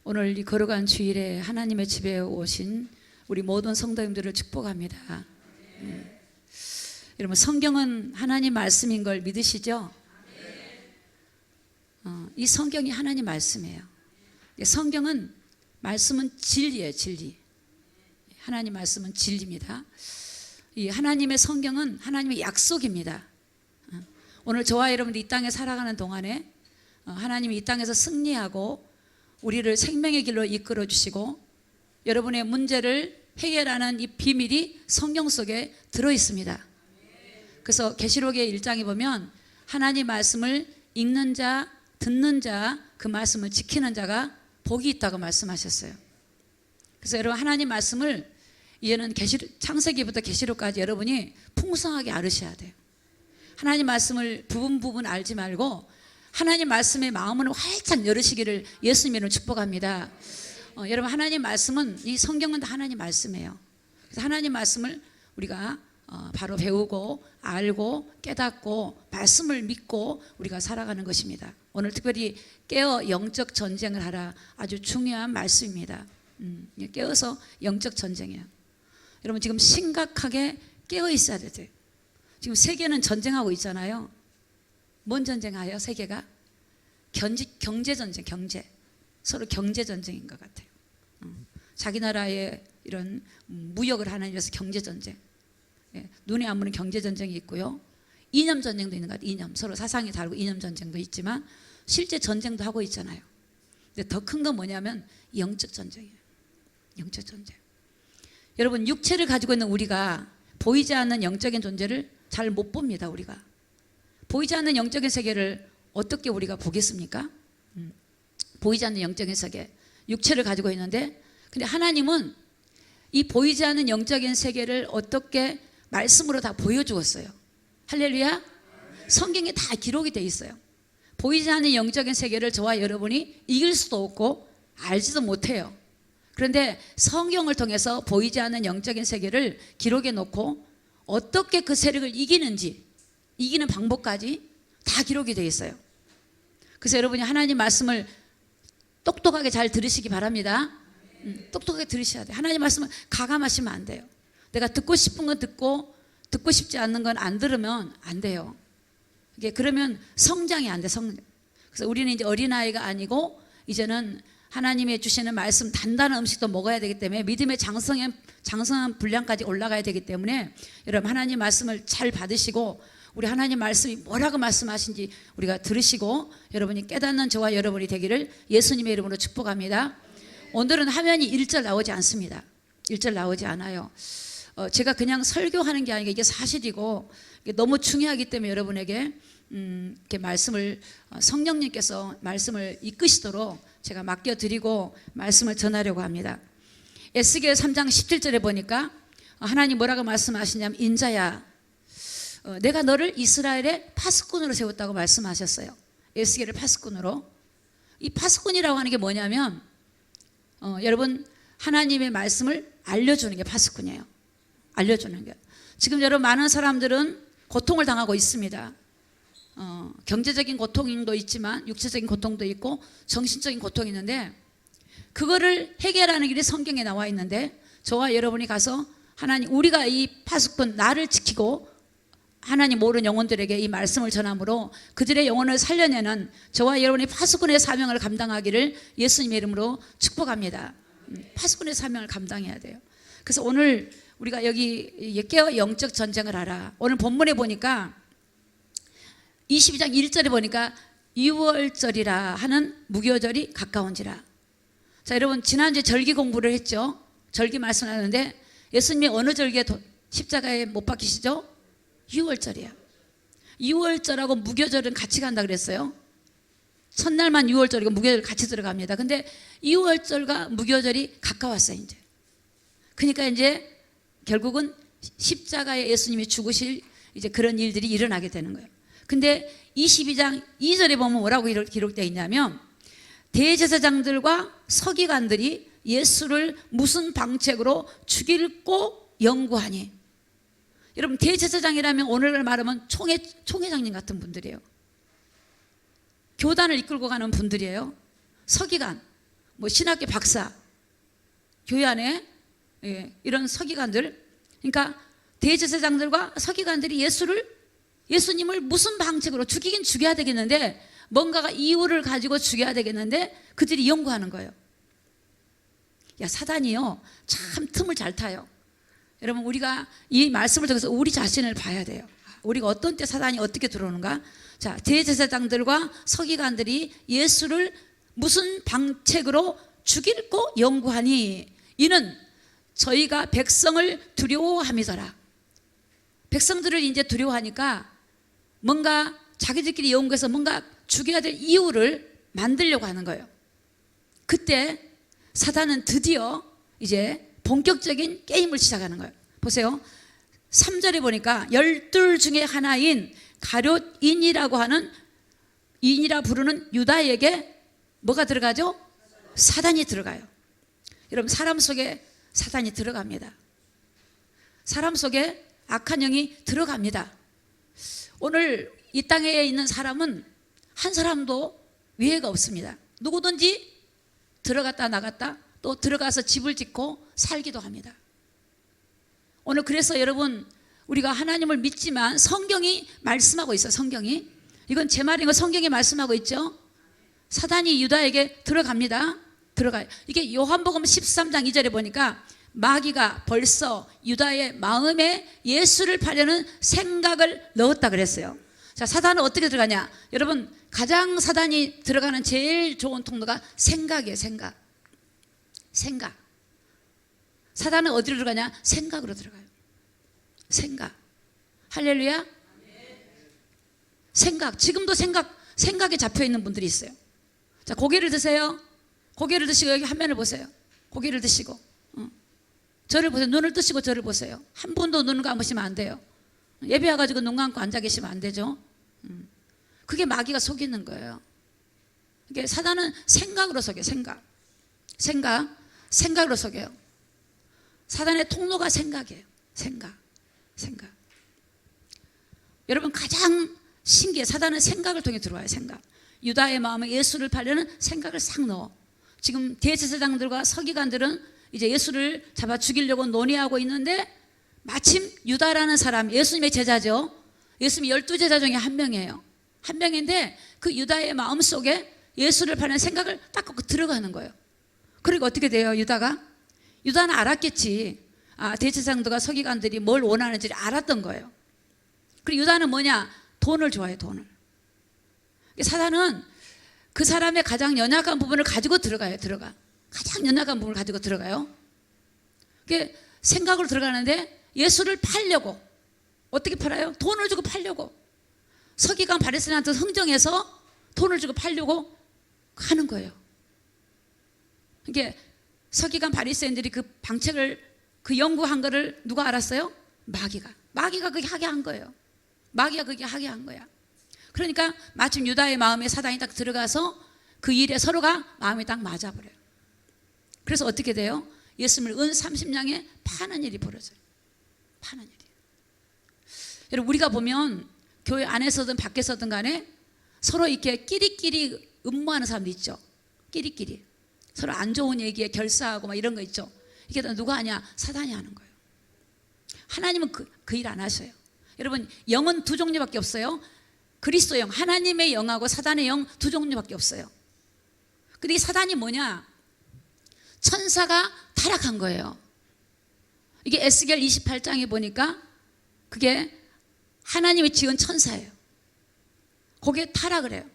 오늘 이 걸어간 주일에 하나님의 집에 오신 우리 모든 성도님들을 축복합니다. 여러분, 성경은 하나님 말씀인 걸 믿으시죠? 이 성경이 하나님 말씀이에요. 성경은 말씀은 진리예요, 진리. 하나님 말씀은 진리입니다. 이 하나님의 성경은 하나님의 약속입니다. 오늘 저와 여러분들이 이 땅에 살아가는 동안에 하나님이 이 땅에서 승리하고 우리를 생명의 길로 이끌어 주시고 여러분의 문제를 해결하는 이 비밀이 성경 속에 들어 있습니다. 그래서 계시록의 1장에 보면 하나님 말씀을 읽는 자, 듣는 자, 그 말씀을 지키는 자가 복이 있다고 말씀하셨어요. 그래서 여러분, 하나님 말씀을 이제는 창세기부터 계시록까지 여러분이 풍성하게 알으셔야 돼요. 하나님 말씀을 부분 알지 말고 하나님 말씀의 마음을 활짝 열으시기를 예수님 이름으로 축복합니다. 여러분, 하나님 말씀은, 이 성경은 다 하나님 말씀이에요. 그래서 하나님 말씀을 우리가 바로 배우고 알고 깨닫고 말씀을 믿고 우리가 살아가는 것입니다. 오늘 특별히 깨어 영적 전쟁을 하라, 아주 중요한 말씀입니다. 깨어서 영적 전쟁이에요. 여러분, 지금 심각하게 깨어 있어야 돼요. 지금 세계는 전쟁하고 있잖아요. 뭔 전쟁하여? 세계가 경제 전쟁, 서로 경제 전쟁인 것 같아요. 자기 나라의 이런 무역을 하는 일에서 경제 전쟁, 눈에 안 보이는 경제 전쟁이 있고요. 이념 전쟁도 있는 것 같아요. 이념, 서로 사상이 다르고 이념 전쟁도 있지만 실제 전쟁도 하고 있잖아요. 근데 더 큰 건 뭐냐면 영적 전쟁이에요. 영적 전쟁. 여러분, 육체를 가지고 있는 우리가 보이지 않는 영적인 존재를 잘 못 봅니다. 우리가 보이지 않는 영적인 세계를 어떻게 우리가 보겠습니까? 보이지 않는 영적인 세계, 육체를 가지고 있는데, 근데 하나님은 이 보이지 않는 영적인 세계를 어떻게 말씀으로 다 보여주었어요. 할렐루야. 성경에 다 기록이 돼 있어요. 보이지 않는 영적인 세계를 저와 여러분이 이길 수도 없고 알지도 못해요. 그런데 성경을 통해서 보이지 않는 영적인 세계를 기록해 놓고 어떻게 그 세력을 이기는지, 이기는 방법까지 다 기록이 되어 있어요. 그래서 여러분이 하나님 말씀을 똑똑하게 잘 들으시기 바랍니다. 똑똑하게 들으셔야 돼요. 하나님 말씀을 가감하시면 안 돼요. 내가 듣고 싶은 건 듣고 듣고 싶지 않는 건 안 들으면 안 돼요. 이게 그러면 성장이 안 돼. 그래서 우리는 이제 어린아이가 아니고 이제는 하나님의 주시는 말씀, 단단한 음식도 먹어야 되기 때문에 믿음의 장성한 분량까지 올라가야 되기 때문에 여러분, 하나님 말씀을 잘 받으시고 우리 하나님 말씀이 뭐라고 말씀하신지 우리가 들으시고 여러분이 깨닫는 저와 여러분이 되기를 예수님의 이름으로 축복합니다. 오늘은 화면이 1절 나오지 않습니다. 1절 나오지 않아요. 제가 그냥 설교하는 게 아니라 이게 사실이고 이게 너무 중요하기 때문에 여러분에게 이렇게 말씀을, 성령님께서 말씀을 이끄시도록 제가 맡겨드리고 말씀을 전하려고 합니다. 에스겔 3장 17절에 보니까 하나님 뭐라고 말씀하시냐면, 인자야, 내가 너를 이스라엘의 파수꾼으로 세웠다고 말씀하셨어요. 에스겔을 파수꾼으로. 이 파수꾼이라고 하는 게 뭐냐면 여러분, 하나님의 말씀을 알려주는 게 파수꾼이에요. 알려주는 게. 지금 여러분, 많은 사람들은 고통을 당하고 있습니다. 경제적인 고통도 있지만 육체적인 고통도 있고 정신적인 고통이 있는데, 그거를 해결하는 길이 성경에 나와 있는데, 저와 여러분이 가서 하나님, 우리가 이 파수꾼, 나를 지키고 하나님 모르는 영혼들에게 이 말씀을 전함으로 그들의 영혼을 살려내는 저와 여러분의 파수꾼의 사명을 감당하기를 예수님의 이름으로 축복합니다. 파수꾼의 사명을 감당해야 돼요. 그래서 오늘 우리가 여기 깨어 영적 전쟁을 하라. 오늘 본문에 보니까 22장 1절에 보니까 6월절이라 하는 무교절이 가까운지라. 자, 여러분, 지난주에 절기 공부를 했죠. 절기 말씀하는데 예수님이 어느 절기에 십자가에 못 박히시죠? 6월절이야. 6월절하고 무교절은 같이 간다 그랬어요. 첫날만 6월절이고 무교절 같이 들어갑니다. 근데 6월절과 무교절이 가까웠어요, 이제. 그러니까 이제 결국은 십자가에 예수님이 죽으실 이제 그런 일들이 일어나게 되는 거예요. 근데 22장 2절에 보면 뭐라고 기록되어 있냐면, 대제사장들과 서기관들이 예수를 무슨 방책으로 죽일고 연구하니. 여러분, 대제사장이라면 오늘날 말하면 총회장님 같은 분들이에요. 교단을 이끌고 가는 분들이에요. 서기관, 뭐 신학교 박사, 교회 안에 이런 서기관들, 그러니까 대제사장들과 서기관들이 예수님을 무슨 방식으로 죽이긴 죽여야 되겠는데, 뭔가가 이유를 가지고 죽여야 되겠는데 그들이 연구하는 거예요. 야, 사단이요 참 틈을 잘 타요. 여러분, 우리가 이 말씀을 통해서 우리 자신을 봐야 돼요. 우리가 어떤 때 사단이 어떻게 들어오는가. 자, 대제사장들과 서기관들이 예수를 무슨 방책으로 죽일고 연구하니 이는 저희가 백성을 두려워함이더라. 백성들을 이제 두려워하니까 뭔가 자기들끼리 연구해서 뭔가 죽여야 될 이유를 만들려고 하는 거예요. 그때 사단은 드디어 이제 본격적인 게임을 시작하는 거예요. 보세요. 3절에 보니까 12 중에 하나인 가룟인이라고 하는, 인이라 부르는 유다에게 뭐가 들어가죠? 사단이 들어가요. 여러분, 사람 속에 사단이 들어갑니다. 사람 속에 악한 영이 들어갑니다. 오늘 이 땅에 있는 사람은 한 사람도 위해가 없습니다. 누구든지 들어갔다 나갔다 또 들어가서 집을 짓고 살기도 합니다. 오늘 그래서 여러분, 우리가 하나님을 믿지만 성경이 말씀하고 있어요. 성경이, 이건 제 말인 거 성경이 말씀하고 있죠. 사단이 유다에게 들어갑니다. 들어가요. 이게 요한복음 13장 2절에 보니까 마귀가 벌써 유다의 마음에 예수를 팔려는 생각을 넣었다 그랬어요. 자, 사단은 어떻게 들어가냐? 여러분, 가장 사단이 들어가는 제일 좋은 통로가 생각이에요. 생각. 사단은 어디로 들어가냐? 생각으로 들어가요. 생각. 할렐루야. 생각. 지금도 생각에 잡혀 있는 분들이 있어요. 자, 고개를 드세요. 고개를 드시고 여기 화면을 보세요. 고개를 드시고 저를 보세요. 눈을 뜨시고 저를 보세요. 한 분도 눈을 감으시면 안 돼요. 예배 와가지고 눈 감고 앉아 계시면 안 되죠. 그게 마귀가 속이는 거예요. 이게 사단은 생각으로 속여요. 생각으로 속여요. 사단의 통로가 생각이에요. 생각. 여러분, 가장 신기해. 사단은 생각을 통해 들어와요. 생각. 유다의 마음에 예수를 팔려는 생각을 싹 넣어. 지금 대제사장들과 서기관들은 이제 예수를 잡아 죽이려고 논의하고 있는데, 마침 유다라는 사람, 예수님의 제자죠. 예수님이 12제자 중에 한 명이에요. 한 명인데 그 유다의 마음속에 예수를 파는 생각을 딱 갖고 들어가는 거예요. 그리고 어떻게 돼요? 유다는 알았겠지. 대제사장들과 서기관들이 뭘 원하는지 알았던 거예요. 그리고 유다는 뭐냐? 돈을 좋아해요. 돈을. 사단은 그 사람의 가장 연약한 부분을 가지고 들어가요. 가장 연약한 부분을 가지고 들어가요. 그게 생각으로 들어가는데 예수를 팔려고. 어떻게 팔아요? 돈을 주고 팔려고. 서기관 바리새인한테 흥정해서 돈을 주고 팔려고 하는 거예요. 이게 서기관 바리새인들이 그 방책을, 그 연구한 거를 누가 알았어요? 마귀가 그게 하게 한 거예요. 마귀가 그게 하게 한 거야. 그러니까 마침 유다의 마음에 사단이 딱 들어가서 그 일에 서로가 마음이 딱 맞아버려요. 그래서 어떻게 돼요? 예수님을 은 30냥에 파는 일이 벌어져요. 파는 일이. 여러분, 우리가 보면 교회 안에서든 밖에서든 간에 서로 이렇게 끼리끼리 음모하는 사람도 있죠. 끼리끼리 서로 안 좋은 얘기에 결사하고 막 이런 거 있죠. 이게 다 누가 하냐? 사단이 하는 거예요. 하나님은 그 일 안 하셔요. 여러분, 영은 두 종류밖에 없어요. 그리스도 영, 하나님의 영하고 사단의 영 두 종류밖에 없어요. 근데 이 사단이 뭐냐? 천사가 타락한 거예요. 이게 에스겔 28장에 보니까 그게 하나님이 지은 천사예요. 거기에 타락을 해요.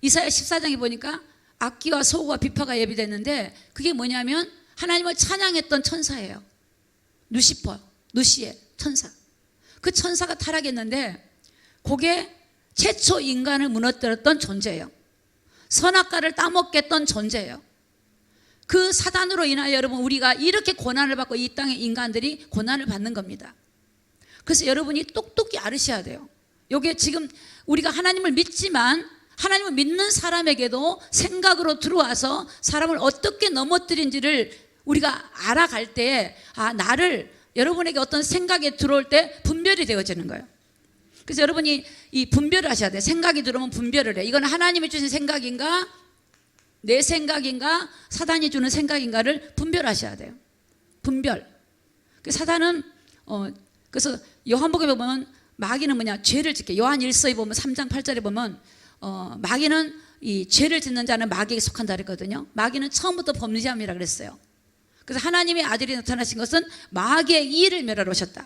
이사야 14장에 보니까 악기와 소고와 비파가 예비됐는데 그게 뭐냐면 하나님을 찬양했던 천사예요. 누시의 천사. 그 천사가 타락했는데 그게 최초 인간을 무너뜨렸던 존재예요. 선악과를 따먹게 했던 존재예요. 그 사단으로 인하여 여러분, 우리가 이렇게 고난을 받고 이 땅의 인간들이 고난을 받는 겁니다. 그래서 여러분이 똑똑히 알으셔야 돼요. 이게 지금 우리가 하나님을 믿지만 하나님을 믿는 사람에게도 생각으로 들어와서 사람을 어떻게 넘어뜨린지를 우리가 알아갈 때, 나를, 여러분에게 어떤 생각이 들어올 때 분별이 되어지는 거예요. 그래서 여러분이 이 분별을 하셔야 돼요. 생각이 들어오면 분별을 해. 이건 하나님이 주신 생각인가? 내 생각인가 사단이 주는 생각인가를 분별하셔야 돼요. 분별. 사단은 그래서 요한복음에 보면 마귀는 뭐냐? 죄를 짓게. 요한 1서에 보면 3장 8절에 보면 마귀는 이 죄를 짓는 자는 마귀에게 속한다 그랬거든요. 마귀는 처음부터 범죄함이라 그랬어요. 그래서 하나님의 아들이 나타나신 것은 마귀의 일을 멸하러 오셨다.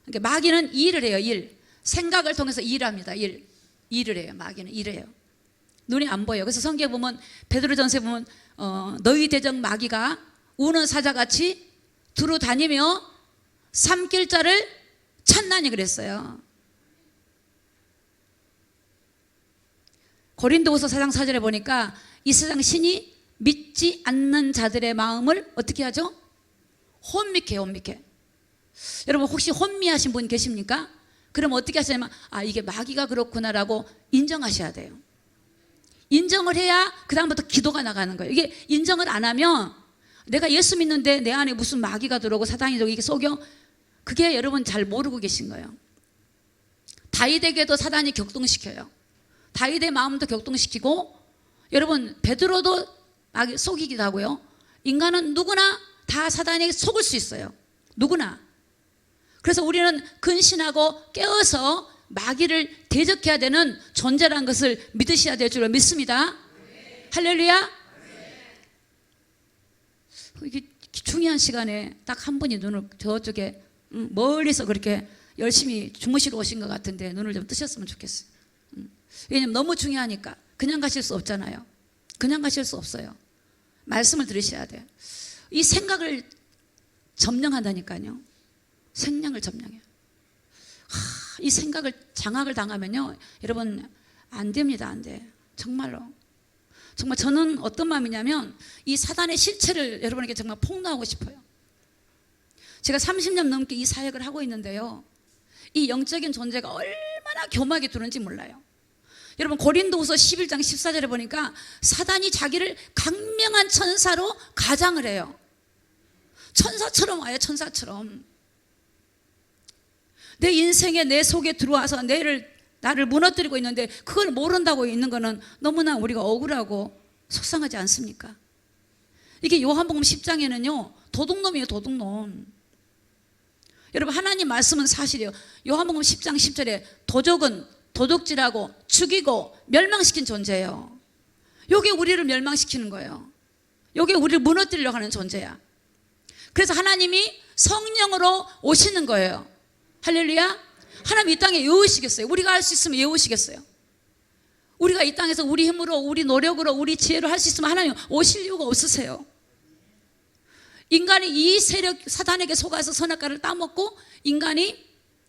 그러니까 마귀는 일을 해요. 일. 생각을 통해서 일합니다. 일을 해요. 마귀는 일을 해요. 눈이 안 보여요. 그래서 성경에 보면 베드로전서에 보면 너희 대적 마귀가 우는 사자같이 두루 다니며 삼킬 자를 찾나니 그랬어요. 고린도후서 4장 4절에 보니까 이 세상 신이 믿지 않는 자들의 마음을 어떻게 하죠? 혼미케 해요. 혼미케. 여러분 혹시 혼미하신 분 계십니까? 그럼 어떻게 하시냐면 이게 마귀가 그렇구나라고 인정하셔야 돼요. 인정을 해야 그 다음부터 기도가 나가는 거예요. 이게 인정을 안 하면 내가 예수 믿는데 내 안에 무슨 마귀가 들어오고 사단이 들어오고 이게 속여, 그게 여러분 잘 모르고 계신 거예요. 다윗에게도 사단이 격동시켜요. 다윗의 마음도 격동시키고, 여러분 베드로도 마귀 속이기도 하고요. 인간은 누구나 다 사단에게 속을 수 있어요. 누구나. 그래서 우리는 근신하고 깨어서 마귀를 대적해야 되는 존재라는 것을 믿으셔야 될 줄로 믿습니다. 할렐루야. 이게 중요한 시간에 딱 한 분이 눈을 저쪽에 멀리서 그렇게 열심히 주무시러 오신 것 같은데 눈을 좀 뜨셨으면 좋겠어요. 왜냐면 너무 중요하니까. 그냥 가실 수 없잖아요. 그냥 가실 수 없어요. 말씀을 들으셔야 돼요. 이 생각을 점령한다니까요. 생명을 점령해요. 이 생각을 장악을 당하면요, 여러분 안 됩니다. 안 돼. 정말로. 정말 저는 어떤 마음이냐면 이 사단의 실체를 여러분에게 정말 폭로하고 싶어요. 제가 30년 넘게 이 사역을 하고 있는데요, 이 영적인 존재가 얼마나 교막이 두는지 몰라요. 여러분 고린도후서 11장 14절에 보니까 사단이 자기를 강명한 천사로 가장을 해요. 천사처럼 와요. 천사처럼. 내 인생에 내 속에 들어와서 나를 무너뜨리고 있는데 그걸 모른다고 있는 거는 너무나 우리가 억울하고 속상하지 않습니까? 이게 요한복음 10장에는요 도둑놈이에요. 도둑놈. 여러분 하나님 말씀은 사실이에요. 요한복음 10장 10절에 도적은 도둑질하고 죽이고 멸망시킨 존재예요. 요게 우리를 멸망시키는 거예요. 요게 우리를 무너뜨리려고 하는 존재야. 그래서 하나님이 성령으로 오시는 거예요. 할렐루야. 하나님 이 땅에 외우시겠어요? 우리가 할 수 있으면 외우시겠어요? 우리가 이 땅에서 우리 힘으로 우리 노력으로 우리 지혜로 할 수 있으면 하나님 오실 이유가 없으세요. 인간이 이 세력 사단에게 속아서 선악과를 따먹고 인간이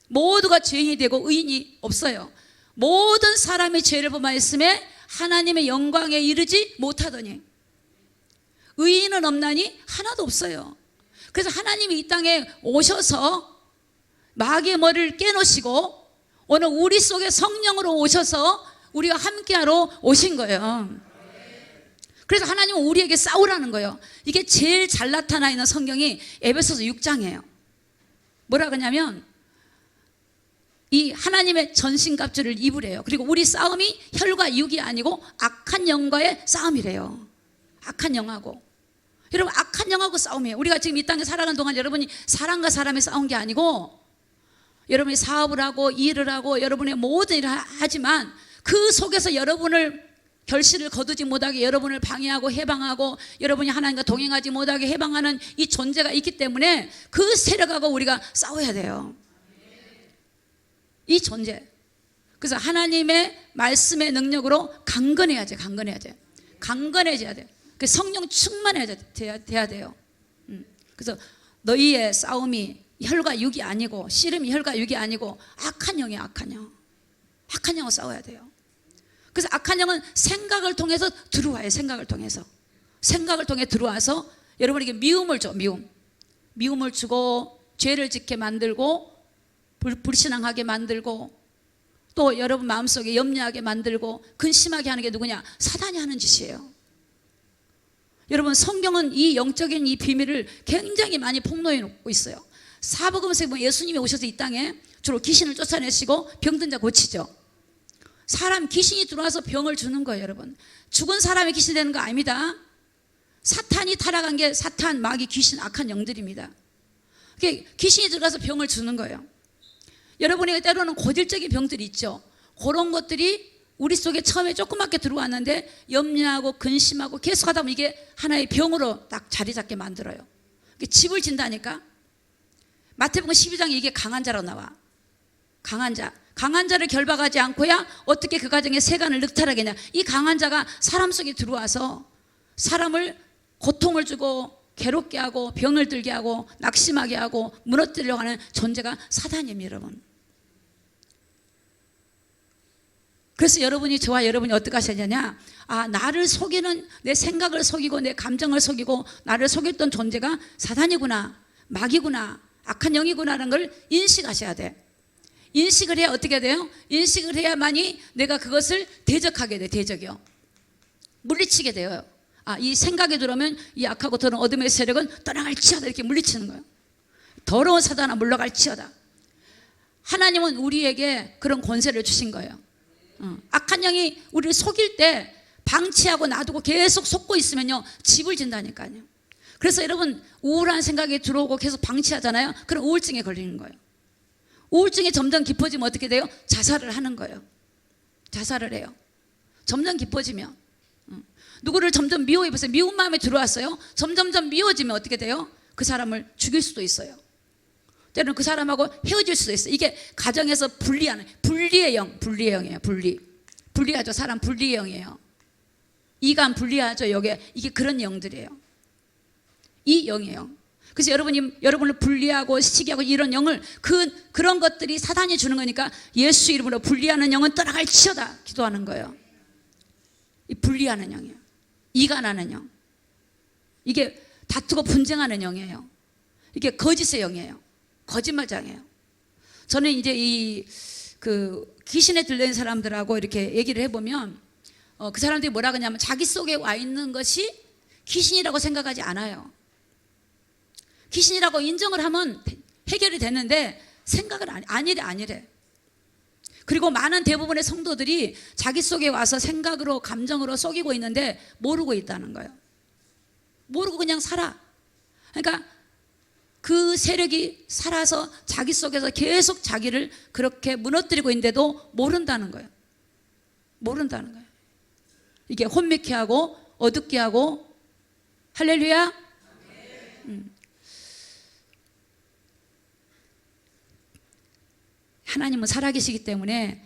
모두가 죄인이 되고 의인이 없어요. 모든 사람의 죄를 범하였음에 하나님의 영광에 이르지 못하더니 의인은 없나니 하나도 없어요. 그래서 하나님이 이 땅에 오셔서 마귀의 머리를 깨놓으시고 오늘 우리 속에 성령으로 오셔서 우리와 함께하러 오신 거예요. 그래서 하나님은 우리에게 싸우라는 거예요. 이게 제일 잘 나타나 있는 성경이 에베소서 6장이에요. 뭐라 그러냐면 이 하나님의 전신갑주를 입으래요. 그리고 우리 싸움이 혈과 육이 아니고 악한 영과의 싸움이래요. 악한 영하고. 여러분 악한 영하고 싸움이에요. 우리가 지금 이 땅에 살아가는 동안 여러분이 사람과 사람이 싸운 게 아니고 여러분이 사업을 하고 일을 하고 여러분의 모든 일을 하지만 그 속에서 여러분을 결실을 거두지 못하게 여러분을 방해하고 해방하고 여러분이 하나님과 동행하지 못하게 해방하는 이 존재가 있기 때문에 그 세력하고 우리가 싸워야 돼요. 이 존재. 그래서 하나님의 말씀의 능력으로 강건해야죠. 강건해야죠. 강건해져야 돼요. 성령 충만해야 돼요. 그래서 너희의 싸움이 혈과 육이 아니고 씨름이 혈과 육이 아니고 악한 영이에요. 악한 영. 악한 영과 싸워야 돼요. 그래서 악한 영은 생각을 통해서 들어와요. 생각을 통해서. 생각을 통해 들어와서 여러분에게 미움을 줘. 미움을 주고 죄를 짓게 만들고 불신앙하게 만들고 또 여러분 마음속에 염려하게 만들고 근심하게 하는 게 누구냐? 사단이 하는 짓이에요. 여러분 성경은 이 영적인 이 비밀을 굉장히 많이 폭로해 놓고 있어요. 사복음서에 보면 예수님이 오셔서 이 땅에 주로 귀신을 쫓아내시고 병든 자 고치죠. 사람 귀신이 들어와서 병을 주는 거예요, 여러분. 죽은 사람이 귀신 되는 거 아닙니다. 사탄이 타락한 게 사탄, 마귀, 귀신, 악한 영들입니다. 귀신이 들어가서 병을 주는 거예요. 여러분에게 때로는 고질적인 병들이 있죠. 그런 것들이 우리 속에 처음에 조그맣게 들어왔는데 염려하고 근심하고 계속 하다 보면 이게 하나의 병으로 딱 자리 잡게 만들어요. 집을 진다니까. 마태복음 12장에 이게 강한 자로 나와. 강한 자. 강한 자를 결박하지 않고야 어떻게 그 가정에 세간을 늑탈하겠냐. 이 강한 자가 사람 속에 들어와서 사람을 고통을 주고 괴롭게 하고 병을 들게 하고 낙심하게 하고 무너뜨리려고 하는 존재가 사단입니다, 여러분. 그래서 여러분이, 저와 여러분이 어떻게 하셔야 아, 나를 속이는, 내 생각을 속이고 내 감정을 속이고 나를 속였던 존재가 사단이구나, 마귀구나, 악한 영이구나라는 걸 인식하셔야 돼. 인식을 해야 어떻게 돼요? 인식을 해야만이 내가 그것을 대적하게 돼. 대적이요. 물리치게 돼요. 아, 이 생각이 들어오면 이 악하고 더러운 어둠의 세력은 떠나갈지어다, 이렇게 물리치는 거예요. 더러운 사단아 물러갈지어다. 하나님은 우리에게 그런 권세를 주신 거예요. 악한 영이 우리를 속일 때 방치하고 놔두고 계속 속고 있으면요, 집을 진다니까요. 그래서 여러분, 우울한 생각이 들어오고 계속 방치하잖아요. 그럼 우울증에 걸리는 거예요. 우울증이 점점 깊어지면 어떻게 돼요? 자살을 하는 거예요. 자살을 해요. 점점 깊어지면. 누구를 점점 미워해보세요. 미운 마음에 들어왔어요. 점점점 미워지면 어떻게 돼요? 그 사람을 죽일 수도 있어요. 때로는 그 사람하고 헤어질 수도 있어요. 이게 가정에서 분리하는, 분리의 영, 분리의 영이에요. 분리하죠. 사람 분리의 영이에요. 이간 분리하죠. 이게 그런 영들이에요. 이 영이에요. 그래서 여러분을 분리하고 시기하고 이런 영을, 그런 것들이 사단이 주는 거니까 예수 이름으로 분리하는 영은 떠나갈지어다 기도하는 거예요. 이 분리하는 영이에요. 이간하는 영. 이게 다투고 분쟁하는 영이에요. 이게 거짓의 영이에요. 거짓말장이에요. 저는 이제 귀신에 들린 사람들하고 이렇게 얘기를 해보면 그 사람들이 뭐라 그러냐면 자기 속에 와 있는 것이 귀신이라고 생각하지 않아요. 귀신이라고 인정을 하면 해결이 되는데 생각은 아니래. 그리고 많은 대부분의 성도들이 자기 속에 와서 생각으로 감정으로 속이고 있는데 모르고 있다는 거예요. 모르고 그냥 살아. 그러니까 그 세력이 살아서 자기 속에서 계속 자기를 그렇게 무너뜨리고 있는데도 모른다는 거예요. 모른다는 거예요. 이게 혼미케 하고 어둡게 하고. 할렐루야. 하나님은 살아계시기 때문에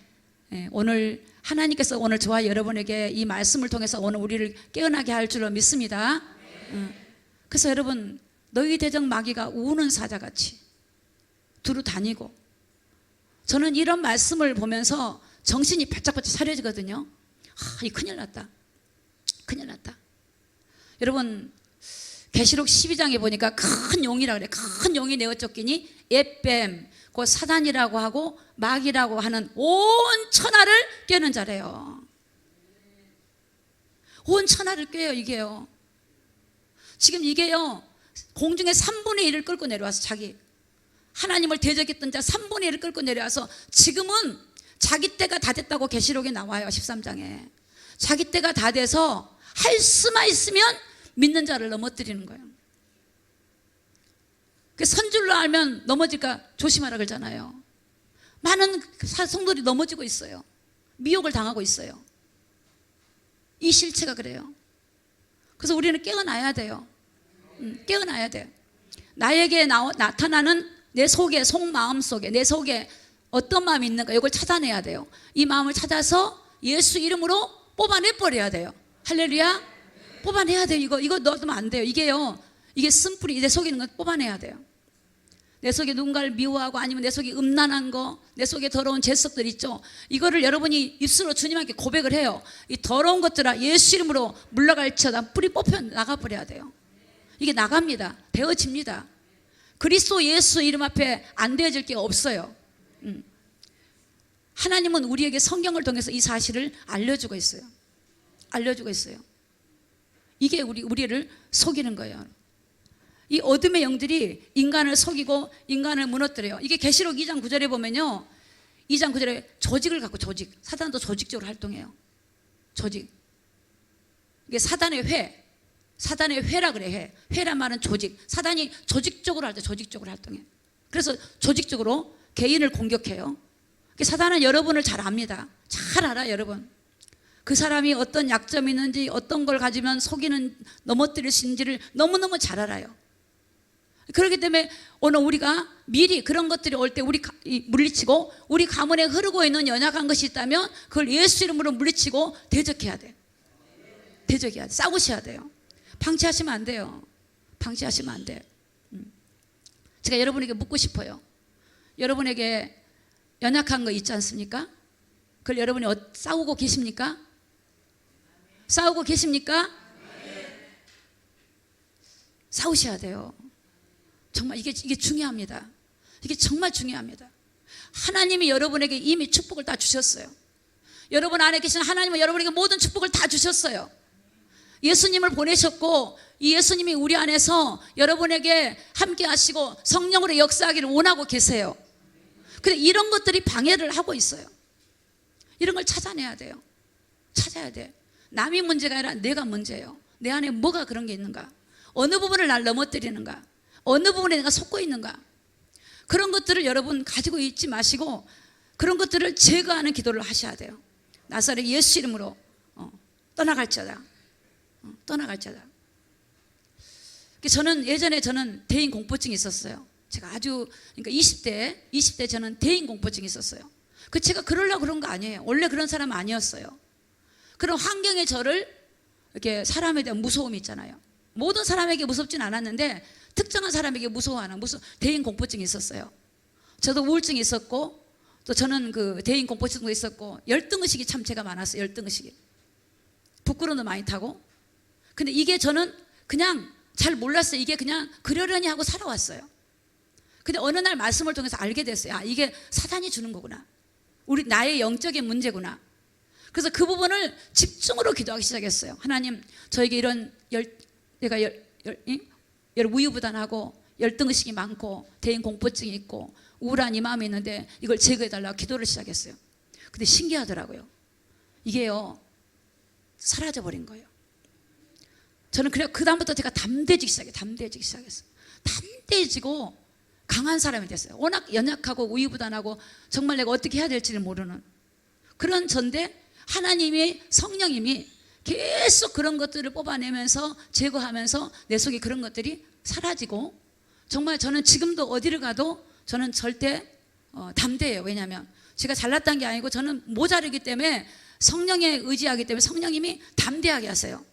오늘 하나님께서 오늘 저와 여러분에게 이 말씀을 통해서 오늘 우리를 깨어나게 할 줄로 믿습니다. 그래서 여러분, 너희 대적 마귀가 우는 사자같이 두루 다니고, 저는 이런 말씀을 보면서 정신이 바짝바짝 차려지거든요. 이 큰일 났다. 큰일 났다. 여러분, 계시록 12장에 보니까 큰 용이라 그래. 큰 용이 내어 쫓기니 에뱀, 그 사단이라고 하고 마귀라고 하는 온 천하를 꿰는 자래요. 온 천하를 꿰요, 이게요. 지금 이게요, 공중에 3분의 1을 끌고 내려와서 하나님을 대적했던 자 3분의 1을 끌고 내려와서 지금은 자기 때가 다 됐다고 계시록에 나와요. 13장에. 자기 때가 다 돼서 할 수만 있으면 믿는 자를 넘어뜨리는 거예요. 선줄로 알면 넘어질까 조심하라 그러잖아요. 많은 성도들이 넘어지고 있어요. 미혹을 당하고 있어요. 이 실체가 그래요. 그래서 우리는 깨어나야 돼요. 깨어나야 돼요. 나에게 나타나는 내 속에, 속마음 속에, 내 속에 어떤 마음이 있는가, 이걸 찾아내야 돼요. 이 마음을 찾아서 예수 이름으로 뽑아내버려야 돼요. 할렐루야. 뽑아내야 돼요. 이거 넣어두면 안 돼요. 이게 쓴뿌리, 내 속에 있는 걸 뽑아내야 돼요. 내 속에 누군가를 미워하고 아니면 내 속에 음란한 거, 내 속에 더러운 죄성들 있죠. 이거를 여러분이 입술로 주님께 고백을 해요. 이 더러운 것들아 예수 이름으로 물러갈지어다. 뿌리 뽑혀 나가버려야 돼요. 이게 나갑니다. 되어집니다. 그리스도 예수 이름 앞에 안 되어질 게 없어요. 하나님은 우리에게 성경을 통해서 이 사실을 알려주고 있어요. 알려주고 있어요. 이게 우리를 속이는 거예요. 이 어둠의 영들이 인간을 속이고 인간을 무너뜨려요. 이게 계시록 2장 9절에 보면요, 2장 9절에 조직을 갖고 조직. 사단도 조직적으로 활동해요. 조직. 이게 사단의 회라 그래. 회란 말은 조직. 사단이 조직적으로 할 때 조직적으로 활동해. 그래서 조직적으로 개인을 공격해요. 사단은 여러분을 잘 압니다. 잘 알아 여러분. 그 사람이 어떤 약점이 있는지, 어떤 걸 가지면 속이는, 넘어뜨릴 수 있는지를 너무너무 잘 알아요. 그렇기 때문에 오늘 우리가 미리 그런 것들이 올 때 우리 물리치고, 우리 가문에 흐르고 있는 연약한 것이 있다면 그걸 예수 이름으로 물리치고 대적해야 돼. 대적해야 돼. 싸우셔야 돼요. 방치하시면 안 돼요. 방치하시면 안 돼. 제가 여러분에게 묻고 싶어요. 여러분에게 연약한 거 있지 않습니까? 그걸 여러분이 싸우고 계십니까? 싸우고 계십니까? 싸우셔야 돼요. 정말 이게 중요합니다. 이게 정말 중요합니다. 하나님이 여러분에게 이미 축복을 다 주셨어요. 여러분 안에 계신 하나님은 여러분에게 모든 축복을 다 주셨어요. 예수님을 보내셨고, 이 예수님이 우리 안에서 여러분에게 함께 하시고 성령으로 역사하기를 원하고 계세요. 근데 이런 것들이 방해를 하고 있어요. 이런 걸 찾아내야 돼요. 찾아야 돼. 남이 문제가 아니라 내가 문제예요. 내 안에 뭐가 그런 게 있는가? 어느 부분을 날 넘어뜨리는가? 어느 부분에 내가 속고 있는가? 그런 것들을 여러분 가지고 있지 마시고 그런 것들을 제거하는 기도를 하셔야 돼요. 나사렛 예수 이름으로 떠나갈지어다. 떠나갈지어다. 저는 예전에 대인 공포증이 있었어요. 제가 아주, 그러니까 20대 저는 대인 공포증이 있었어요. 제가 그러려고 그런 거 아니에요. 원래 그런 사람 아니었어요. 그런 환경에 저를 이렇게 사람에 대한 무서움이 있잖아요. 모든 사람에게 무섭진 않았는데 특정한 사람에게 무서워하는 대인 공포증이 있었어요. 저도 우울증이 있었고, 또 저는 그 대인 공포증도 있었고, 열등의식이 참 제가 많았어요. 열등의식이. 부끄러움도 많이 타고. 근데 이게 저는 그냥 잘 몰랐어요. 이게 그냥 그러려니 하고 살아왔어요. 근데 어느 날 말씀을 통해서 알게 됐어요. 아, 이게 사단이 주는 거구나. 나의 영적인 문제구나. 그래서 그 부분을 집중으로 기도하기 시작했어요. 하나님, 저에게 이런 우유부단하고 열등의식이 많고 대인 공포증이 있고 우울한 이 마음이 있는데 이걸 제거해달라고 기도를 시작했어요. 근데 신기하더라고요. 이게요, 사라져버린 거예요. 저는 그 다음부터 제가 담대해지기 시작했어요. 담대해지고 강한 사람이 됐어요. 워낙 연약하고 우유부단하고 정말 내가 어떻게 해야 될지를 모르는 그런 전데, 하나님의 성령님이 계속 그런 것들을 뽑아내면서 제거하면서 내 속에 그런 것들이 사라지고, 정말 저는 지금도 어디를 가도 저는 절대 담대해요. 왜냐하면 제가 잘났다는 게 아니고 저는 모자르기 때문에, 성령에 의지하기 때문에 성령님이 담대하게 하세요.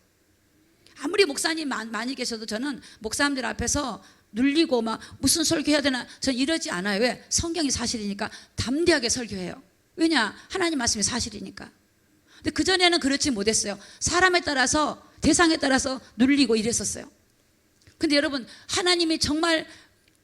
아무리 목사님 많이 계셔도 저는 목사님들 앞에서 눌리고 막 무슨 설교해야 되나, 전 이러지 않아요. 왜? 성경이 사실이니까 담대하게 설교해요. 왜냐? 하나님 말씀이 사실이니까. 근데 그전에는 그렇지 못했어요. 사람에 따라서, 대상에 따라서 눌리고 이랬었어요. 근데 여러분, 하나님이 정말,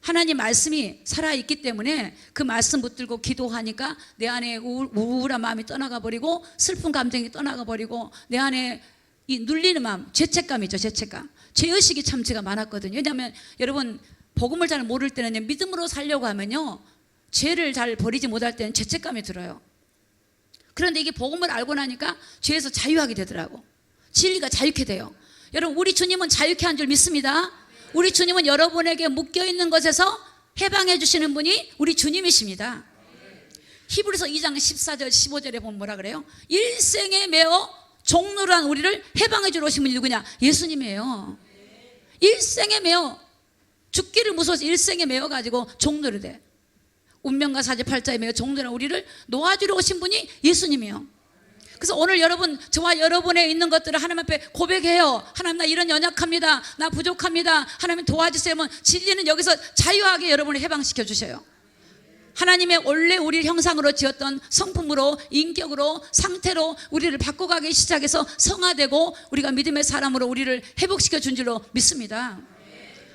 하나님 말씀이 살아있기 때문에 그 말씀 붙들고 기도하니까 내 안에 우울한 마음이 떠나가 버리고, 슬픈 감정이 떠나가 버리고, 내 안에 이 눌리는 마음, 죄책감이죠. 죄책감. 죄의식이 참 제가 많았거든요. 왜냐하면 여러분, 복음을 잘 모를 때는 믿음으로 살려고 하면요, 죄를 잘 버리지 못할 때는 죄책감이 들어요. 그런데 이게 복음을 알고 나니까 죄에서 자유하게 되더라고. 진리가 자유케 돼요. 여러분, 우리 주님은 자유케 한 줄 믿습니다. 우리 주님은 여러분에게 묶여있는 것에서 해방해 주시는 분이 우리 주님이십니다. 히브리서 2장 14절 15절에 보면 뭐라 그래요? 일생에 매어 종로로 한 우리를 해방해 주러 오신 분이 누구냐? 예수님이에요. 일생에 매어, 죽기를 무서워서 일생에 매어가지고 종로를 돼. 운명과 사제팔자에 매어 종로로 우리를 놓아주러 오신 분이 예수님이에요. 그래서 오늘 여러분, 저와 여러분의 있는 것들을 하나님 앞에 고백해요. 하나님, 나 이런 연약합니다. 나 부족합니다. 하나님 도와주세요. 진리는 여기서 자유하게 여러분을 해방시켜 주셔요. 하나님의 원래 우리를 형상으로 지었던 성품으로, 인격으로, 상태로 우리를 바꿔가기 시작해서 성화되고 우리가 믿음의 사람으로 우리를 회복시켜 준 줄로 믿습니다.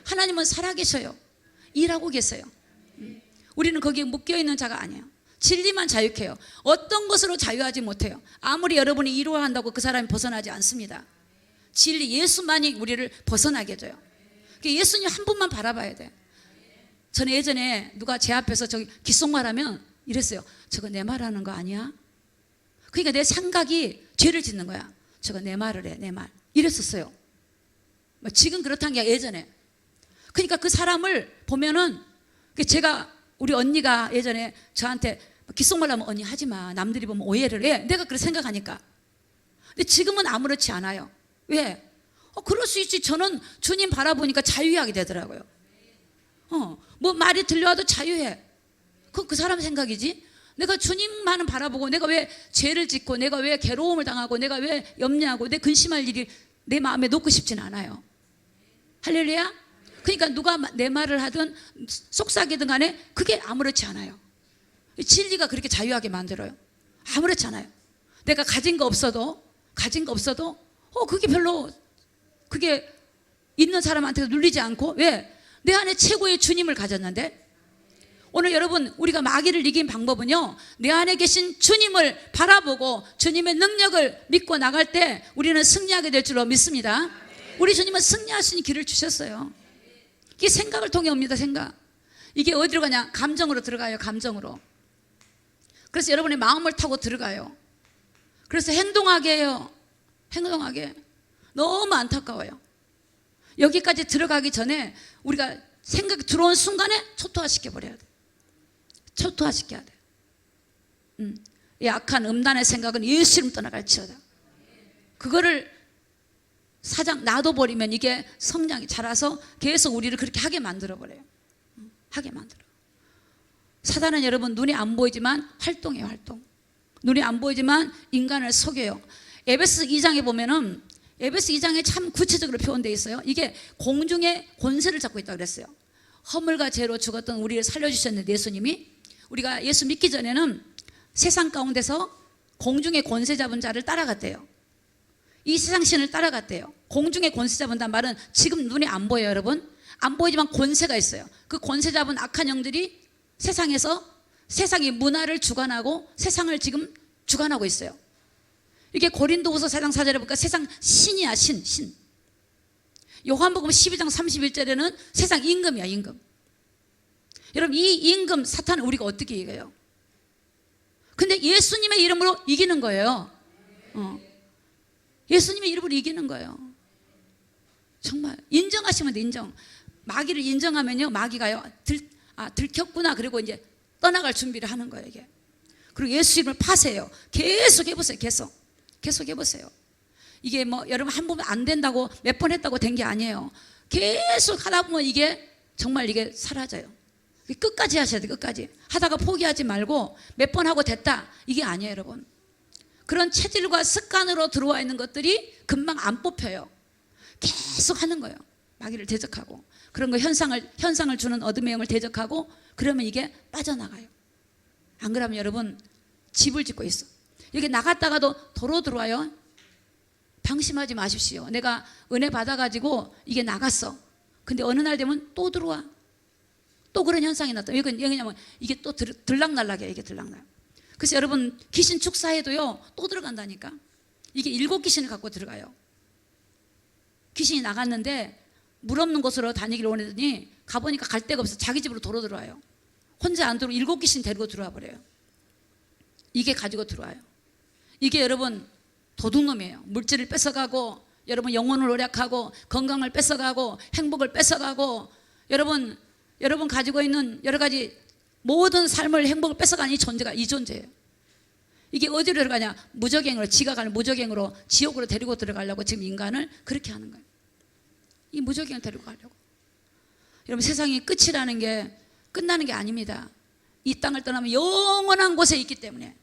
하나님은 살아계셔요. 일하고 계세요. 우리는 거기에 묶여있는 자가 아니에요. 진리만 자유케 해요. 어떤 것으로 자유하지 못해요. 아무리 여러분이 이루어한다고 그 사람이 벗어나지 않습니다. 진리, 예수만이 우리를 벗어나게 해줘요. 예수님 한 분만 바라봐야 돼. 저는 예전에 누가 제 앞에서 저기 귓속말하면 이랬어요. 저거 내 말하는 거 아니야? 그러니까 내 생각이 죄를 짓는 거야. 저거 내 말을 해, 내 말. 이랬었어요. 지금 그렇다는 게 예전에. 그러니까 그 사람을 보면은, 제가 우리 언니가 예전에 저한테 귓속말 하면 언니 하지 마. 남들이 보면 오해를 해. 내가 그렇게 생각하니까. 근데 지금은 아무렇지 않아요. 왜? 그럴 수 있지. 저는 주님 바라보니까 자유하게 되더라고요. 뭐 말이 들려와도 자유해. 그 사람 생각이지. 내가 주님만은 바라보고 내가 왜 죄를 짓고 내가 왜 괴로움을 당하고 내가 왜 염려하고 내 근심할 일이 내 마음에 놓고 싶진 않아요. 할렐루야. 그러니까 누가 내 말을 하든 속삭이든 간에 그게 아무렇지 않아요. 진리가 그렇게 자유하게 만들어요. 아무렇지 않아요. 내가 가진 거 없어도 그게 별로 그게 있는 사람한테 눌리지 않고. 왜? 내 안에 최고의 주님을 가졌는데. 오늘 여러분, 우리가 마귀를 이긴 방법은요, 내 안에 계신 주님을 바라보고 주님의 능력을 믿고 나갈 때 우리는 승리하게 될 줄로 믿습니다. 우리 주님은 승리할 수 있는 길을 주셨어요. 이게 생각을 통해 옵니다. 생각. 이게 어디로 가냐? 감정으로 들어가요. 감정으로. 그래서 여러분의 마음을 타고 들어가요. 그래서 행동하게 해요. 행동하게. 너무 안타까워요. 여기까지 들어가기 전에 우리가 생각이 들어온 순간에 초토화시켜버려야 돼. 초토화시켜야 돼. 이 악한 음란의 생각은 예수 이름 떠나갈지어다. 그거를 사장 놔둬버리면 이게 성장이 자라서 계속 우리를 그렇게 하게 만들어버려요. 하게 만들어. 사단은 여러분 눈이 안 보이지만 활동해요. 활동. 눈이 안 보이지만 인간을 속여요. 에베소 2장에 보면은, 에베소 2장에 참 구체적으로 표현되어 있어요. 이게 공중의 권세를 잡고 있다고 그랬어요. 허물과 죄로 죽었던 우리를 살려주셨는데, 예수님이 우리가 예수 믿기 전에는 세상 가운데서 공중의 권세 잡은 자를 따라갔대요. 이 세상 신을 따라갔대요. 공중의 권세 잡은다는 말은 지금 눈에 안 보여요. 여러분 안 보이지만 권세가 있어요. 그 권세 잡은 악한 영들이 세상에서 세상의 문화를 주관하고 세상을 지금 주관하고 있어요. 이게 고린도후서 4장 4절에 보니까 세상 신이야. 신. 요한복음 12장 31절에는 세상 임금이야. 임금. 여러분 이 임금 사탄을 우리가 어떻게 이겨요? 근데 예수님의 이름으로 이기는 거예요. 예수님의 이름으로 이기는 거예요. 정말 인정하시면 돼. 인정. 마귀를 인정하면요, 마귀가요 들켰구나, 그리고 이제 떠나갈 준비를 하는 거예요. 이게. 그리고 예수 이름을 파세요. 계속 해보세요. 계속 해보세요. 이게 뭐 여러분 한 번 안 된다고 몇 번 했다고 된 게 아니에요. 계속 하다 보면 이게 정말 이게 사라져요. 끝까지 하셔야 돼요. 끝까지 하다가 포기하지 말고 몇 번 하고 됐다, 이게 아니에요. 여러분 그런 체질과 습관으로 들어와 있는 것들이 금방 안 뽑혀요. 계속 하는 거예요. 마귀를 대적하고 그런 거 현상을 주는 어둠의 영을 대적하고 그러면 이게 빠져나가요. 안 그러면 여러분 집을 짓고 있어. 여기 나갔다가도 도로 들어와요. 방심하지 마십시오. 내가 은혜 받아가지고 이게 나갔어. 근데 어느 날 되면 또 들어와. 또 그런 현상이 나타나. 이게 왜냐면 이게 또 들락날락이에요. 이게 들락날락. 그래서 여러분 귀신 축사해도요 또 들어간다니까. 이게 7귀신을 갖고 들어가요. 귀신이 나갔는데 물 없는 곳으로 다니기를 원하더니 가보니까 갈 데가 없어. 자기 집으로 도로 들어와요. 혼자 안 들어오고 7귀신 데리고 들어와 버려요. 이게 가지고 들어와요. 이게 여러분 도둑놈이에요. 물질을 뺏어가고 여러분 영혼을 노력하고 건강을 뺏어가고 행복을 뺏어가고 여러분 가지고 있는 여러 가지 모든 삶을 행복을 뺏어가는 이 존재가 이 존재예요. 이게 어디로 들어가냐? 무적행으로, 지가 가는 무적행으로 지옥으로 데리고 들어가려고 지금 인간을 그렇게 하는 거예요. 이 무적행을 데리고 가려고. 여러분 세상이 끝이라는 게 끝나는 게 아닙니다. 이 땅을 떠나면 영원한 곳에 있기 때문에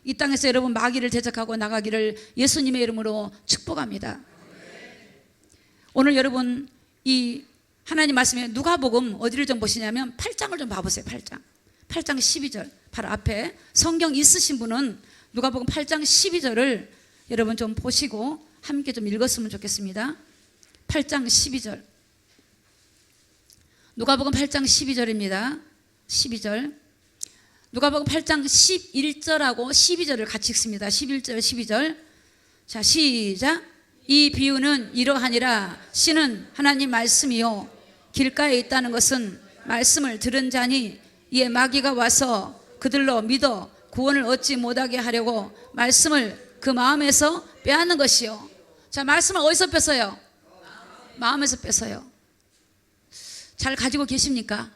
이 땅에서 여러분 마귀를 대적하고 나가기를 예수님의 이름으로 축복합니다. 오늘 여러분 이 하나님 말씀에 누가복음 어디를 좀 보시냐면 8장을 좀 봐보세요. 8장 12절 바로 앞에 성경 있으신 분은 누가복음 8장 12절을 여러분 좀 보시고 함께 좀 읽었으면 좋겠습니다. 8장 12절 누가복음 8장 12절입니다. 12절 누가복음 8장 11절하고 12절을 같이 읽습니다. 11절 12절 자 시작. 이 비유는 이러하니라. 씨는 하나님 말씀이요 길가에 있다는 것은 말씀을 들은 자니 이에 마귀가 와서 그들로 믿어 구원을 얻지 못하게 하려고 말씀을 그 마음에서 빼앗는 것이요. 자, 말씀을 어디서 뺐어요? 마음에서 뺐어요. 잘 가지고 계십니까?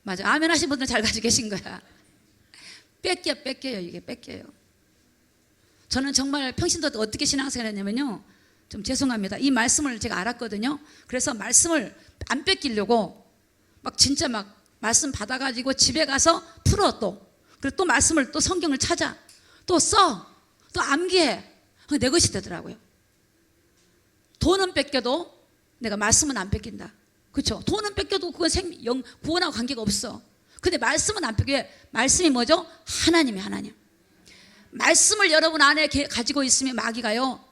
맞아. 아멘 하신 분들 잘 가지고 계신 거야. 뺏겨요. 이게 뺏겨요. 저는 정말 평신도 어떻게 신앙생활 했냐면요, 좀 죄송합니다. 이 말씀을 제가 알았거든요. 그래서 말씀을 안 뺏기려고 막 진짜 막 말씀 받아가지고 집에 가서 풀어 또. 그리고 또 말씀을 또 성경을 찾아. 또 써. 또 암기해. 내 것이 되더라고요. 돈은 뺏겨도 내가 말씀은 안 뺏긴다. 그렇죠? 돈은 뺏겨도 그건 구원하고 관계가 없어. 근데 말씀은 안 뺏겨. 말씀이 뭐죠? 하나님이 하나님. 말씀을 여러분 안에 가지고 있으면 마귀가요,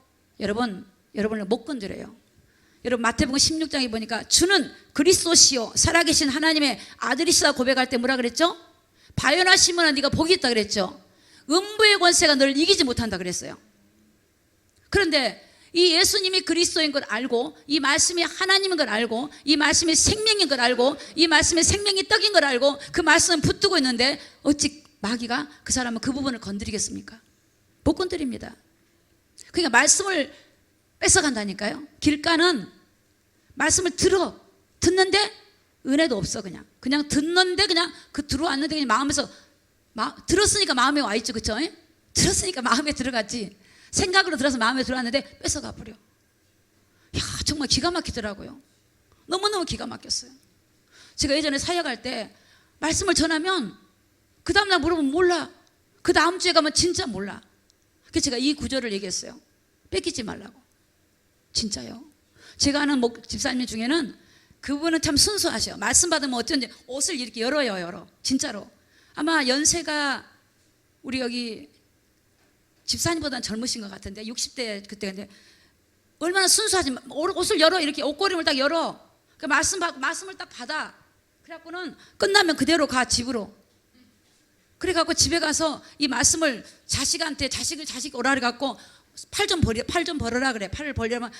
여러분을 못 건드려요. 여러분 마태복음 16장에 보니까 주는 그리스도시요 살아계신 하나님의 아들이시다 고백할 때 뭐라 그랬죠? 바요나 시몬아 네가 복이 있다 그랬죠. 음부의 권세가 너를 이기지 못한다 그랬어요. 그런데 이 예수님이 그리스도인 걸 알고, 이 말씀이 하나님인 걸 알고, 이 말씀이 생명인 걸 알고, 이 말씀이 생명이 떡인 걸 알고 그 말씀은 붙들고 있는데 어찌 마귀가 그 사람은 그 부분을 건드리겠습니까? 못 건드립니다. 그러니까 말씀을 뺏어간다니까요. 길가는 말씀을 듣는데 은혜도 없어. 그냥 듣는데 그냥 들어왔는데 그냥 마음에서 들었으니까 마음에 와 있죠. 그렇죠? 들었으니까 마음에 들어갔지. 생각으로 들어서 마음에 들어왔는데 뺏어가 버려. 야, 정말 기가 막히더라고요. 너무너무 기가 막혔어요. 제가 예전에 사역할 때 말씀을 전하면 그 다음날 물어보면 몰라. 그 다음 주에 가면 진짜 몰라. 그래서 제가 이 구절을 얘기했어요. 뺏기지 말라고. 진짜요. 제가 아는 집사님 중에는 그분은 참 순수하셔. 말씀 받으면 어쩐지 옷을 이렇게 열어. 진짜로. 아마 연세가 우리 여기 집사님보다는 젊으신 것 같은데 60대 그때. 근데 얼마나 순수하지. 옷을 열어. 이렇게 옷걸음을 딱 열어. 그 말씀을 딱 받아. 그래갖고는 끝나면 그대로 가 집으로. 그래갖고 집에 가서 이 말씀을 자식 오라 그래갖고 팔 좀 벌어라 그래. 팔을 벌려면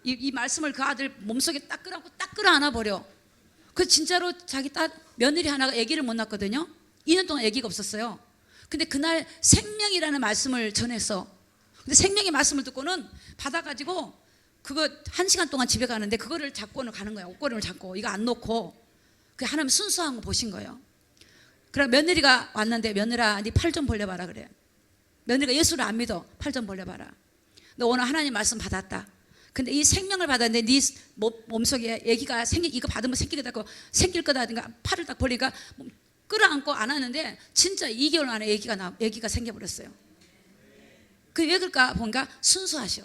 이 말씀을 그 아들 몸속에 딱 끌어안아 버려. 그 진짜로 자기 며느리 하나가 아기를 못 낳았거든요. 2년 동안 아기가 없었어요. 근데 그날 생명이라는 말씀을 전했어. 근데 생명의 말씀을 듣고는 받아가지고 그거 1시간 동안 집에 가는데 그거를 잡고는 가는 거야. 옷걸음을 잡고 이거 안 놓고. 그 하나님 순수한 거 보신 거예요. 그럼 며느리가 왔는데 며느라 네 팔 좀 벌려봐라 그래. 며느리가 예수를 안 믿어. 팔 좀 벌려봐라. 너 오늘 하나님 말씀 받았다. 근데 이 생명을 받았는데 네 몸속에 아기가 이거 받으면 생길 거다. 팔을 딱 벌리니까 끌어안고 안았는데 진짜 2개월 만에 아기가 생겨버렸어요. 그게 왜 그럴까 보니까 순수하셔.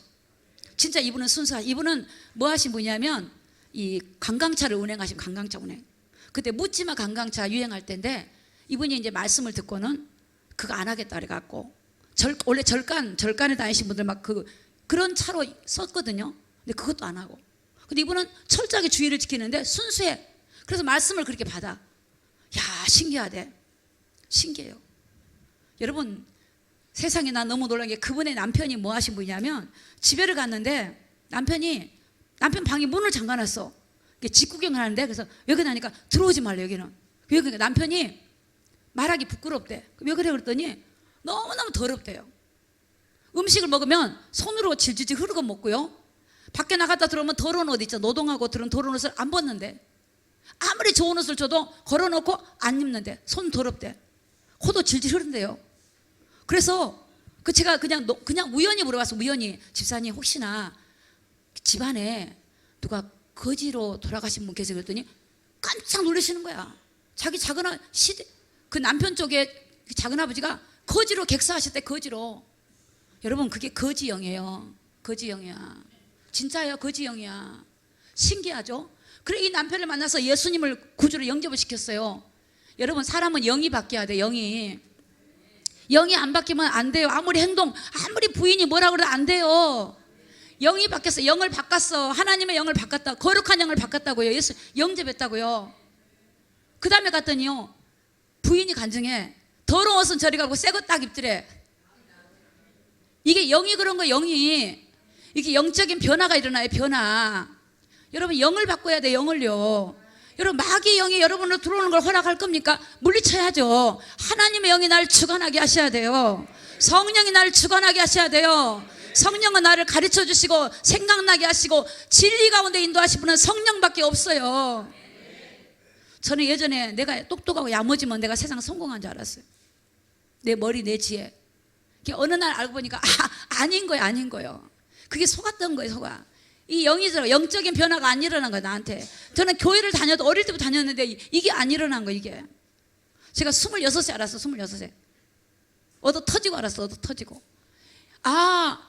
진짜 이분은 이분은 뭐 하신 분이냐면 이 관광차를 운행하신 관광차 운행. 그때 묻지마 관광차 유행할 때인데 이분이 이제 말씀을 듣고는 그거 안 하겠다 그래갖고 원래 절간에 다니신 분들 막 그런 차로 썼거든요. 근데 그것도 안 하고. 근데 이분은 철저하게 주의를 지키는데 순수해. 그래서 말씀을 그렇게 받아. 야, 신기하대. 신기해요. 여러분, 세상에 난 너무 놀란 게 그분의 남편이 뭐 하신 분이냐면 집에를 갔는데 남편 방에 문을 잠가놨어. 직구경을 하는데 그래서 왜 그러냐니까 들어오지 말래 여기는. 왜 그러니까 남편이 말하기 부끄럽대. 왜 그래 그랬더니 너무너무 더럽대요. 음식을 먹으면 손으로 질질질 흐르고 먹고요. 밖에 나갔다 들어오면 더러운 옷 있죠. 노동하고 들은 더러운 옷을 안 벗는데. 아무리 좋은 옷을 줘도 걸어놓고 안 입는데. 손 더럽대. 코도 질질 흐른대요. 그래서 제가 그냥 우연히 물어봤어. 우연히 집사님 혹시나 집안에 누가 거지로 돌아가신 분 계세요? 그랬더니 깜짝 놀라시는 거야. 자기 그 남편 쪽에 작은아버지가 거지로 객사하셨대. 거지로. 여러분 그게 거지영이에요. 거지영이야. 진짜야. 거지영이야. 신기하죠? 그래 이 남편을 만나서 예수님을 구주로 영접을 시켰어요. 여러분 사람은 영이 바뀌어야 돼. 영이 안 바뀌면 안 돼요. 아무리 부인이 뭐라 그래도 안 돼요. 영이 바뀌었어. 영을 바꿨어. 하나님의 영을 바꿨다. 거룩한 영을 바꿨다고요. 예수 영접했다고요. 그 다음에 갔더니요 부인이 간증해. 더러운 옷은 저리 가고 새 거 딱 입더래. 이게 영이 그런 거. 영이 이게 영적인 변화가 일어나요. 변화. 여러분 영을 바꿔야 돼. 영을요. 여러분 마귀의 영이 여러분으로 들어오는 걸 허락할 겁니까? 물리쳐야죠. 하나님의 영이 나를 주관하게 하셔야 돼요. 성령이 나를 주관하게 하셔야 돼요. 성령은 나를 가르쳐 주시고 생각나게 하시고 진리 가운데 인도하실 분은 성령밖에 없어요. 저는 예전에 내가 똑똑하고 야무지면 내가 세상 성공한 줄 알았어요. 내 머리 내 지혜. 어느 날 알고 보니까 아닌 거예요. 아닌 거예요. 그게 속았던 거예요. 속아. 이 영적인 변화가 안 일어난 거예요. 나한테. 저는 교회를 다녀도 어릴 때부터 다녔는데 이게 안 일어난 거예요. 이게. 제가 26세 알았어. 26세. 얻어 터지고 알았어. 얻어 터지고.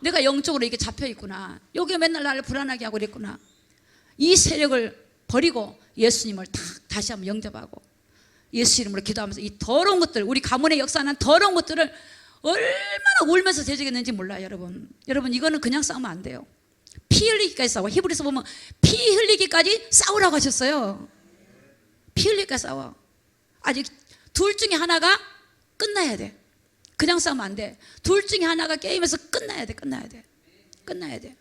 내가 영적으로 이게 잡혀 있구나. 여기 맨날 나를 불안하게 하고 그랬구나. 이 세력을 버리고 예수님을 다시 한번 영접하고 예수 이름으로 기도하면서 이 더러운 것들, 우리 가문의 역사는 더러운 것들을 얼마나 울면서 제적했는지 몰라요. 여러분 이거는 그냥 싸우면 안 돼요. 피 흘리기까지 싸워. 히브리서 보면 피 흘리기까지 싸우라고 하셨어요. 피 흘리기까지 싸워. 아직 둘 중에 하나가 끝나야 돼. 그냥 싸우면 안 돼. 둘 중에 하나가 게임에서 끝나야 돼.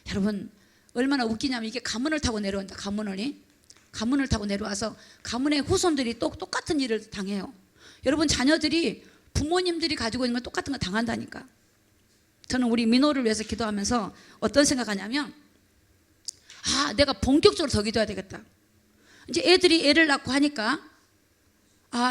여러분 얼마나 웃기냐면 이게 가문을 타고 내려온다. 가문을 타고 내려와서 가문의 후손들이 또 똑같은 일을 당해요. 여러분 자녀들이 부모님들이 가지고 있는 걸 똑같은 거 당한다니까. 저는 우리 민호를 위해서 기도하면서 어떤 생각하냐면 내가 본격적으로 더 기도해야 되겠다. 이제 애들이 애를 낳고 하니까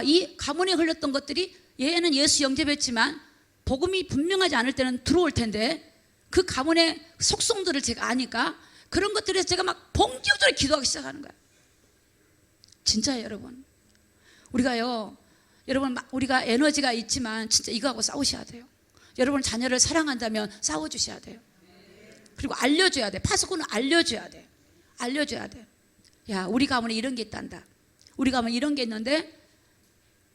이 가문에 흘렸던 것들이 얘는 예수 영접했지만 복음이 분명하지 않을 때는 들어올 텐데 그 가문의 속성들을 제가 아니까 그런 것들에서 제가 막 본격적으로 기도하기 시작하는 거예요. 진짜예요. 여러분 우리가 에너지가 있지만 진짜 이거하고 싸우셔야 돼요. 여러분 자녀를 사랑한다면 싸워주셔야 돼요. 그리고 알려줘야 돼. 파수꾼은 알려줘야 돼. 야 우리 가문에 이런 게 있단다. 우리 가문에 이런 게 있는데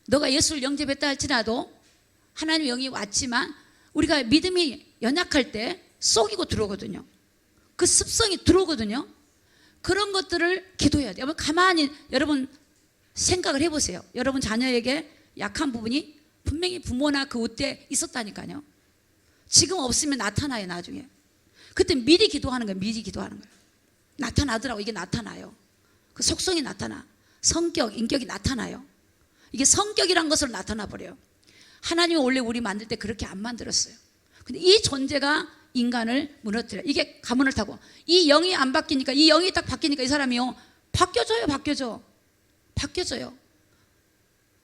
너가 예수를 영접했다 할지라도 하나님의 영이 왔지만 우리가 믿음이 연약할 때 쏙이고 들어오거든요. 그 습성이 들어오거든요. 그런 것들을 기도해야 돼요. 가만히 여러분 생각을 해보세요. 여러분 자녀에게 약한 부분이 분명히 부모나 그 때 있었다니까요. 지금 없으면 나타나요. 나중에. 그때 미리 기도하는 거예요. 나타나더라고. 이게 나타나요. 그 속성이 나타나. 성격, 인격이 나타나요. 이게 성격이란 것으로 나타나 버려요. 하나님이 원래 우리 만들 때 그렇게 안 만들었어요. 근데 이 존재가 인간을 무너뜨려요. 이게 가문을 타고 이 영이 안 바뀌니까, 이 영이 딱 바뀌니까 이 사람이요 바뀌어져요.